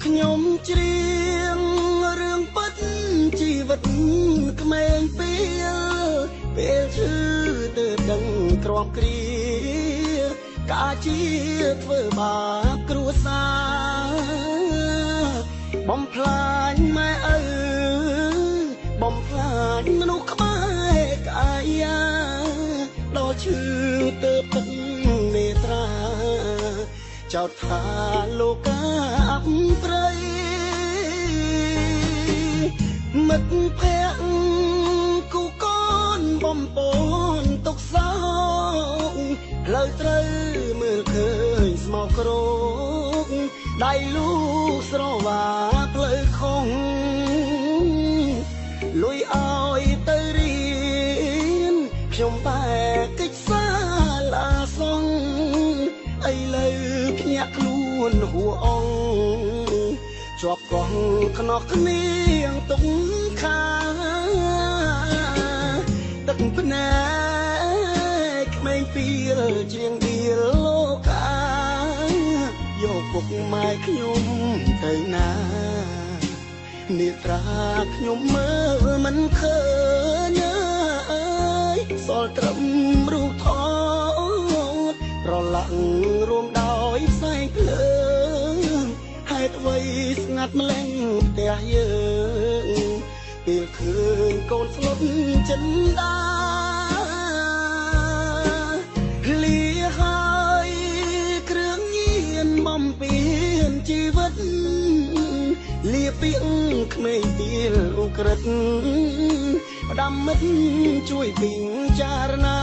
ខ្ញុំច្រៀងរឿងពិតជីវិតក្មេងពេលឈឺទើបដឹងក្រំគ្រាកាជាធ្វើបាបគ្រួសារបំផ្លាញម៉ែឪបំផ្លាញមនុស្សក្បែរកាយាដល់ឈឺទើបទឹកនេត្រាចោទថាលោកាអបព្រៃមិត្តភក្តិគូកូនបំពន់ទុកសោកផ្លូវត្រូវមើលឃើញស្មោកគ្រោកដៃលូស្រវាផ្លូវខុងលុយឲ្យទៅរៀនខ្ញុំបែកកិច្ចសាលាសងឥឡូវភ្ញាក់ខ្លួនហួអងជាប់កោះខ្នោះគ្នាទុកខាទឹកភ្នែកក្មេងពីលជាងឌីលលោកាយកពុកម៉ែខ្ញុំទៅណានេត្រាខ្ញុំមើលមិនឃើញអើយសល់ត្រឹមរូបថតប្រឡាក់រួមដោយផ្សែងភ្លើងហេតុអ្វីស្ងាត់ម្លេះផ្ទះយើងពេលឃើញកូនស្លុតចិនដាលាហើយគ្រឿងញៀនបំពេញជីវិតលាពីក្មេងពីលឧក្រិដ្ឋផ្ដាំមិត្តជួយពិចារណា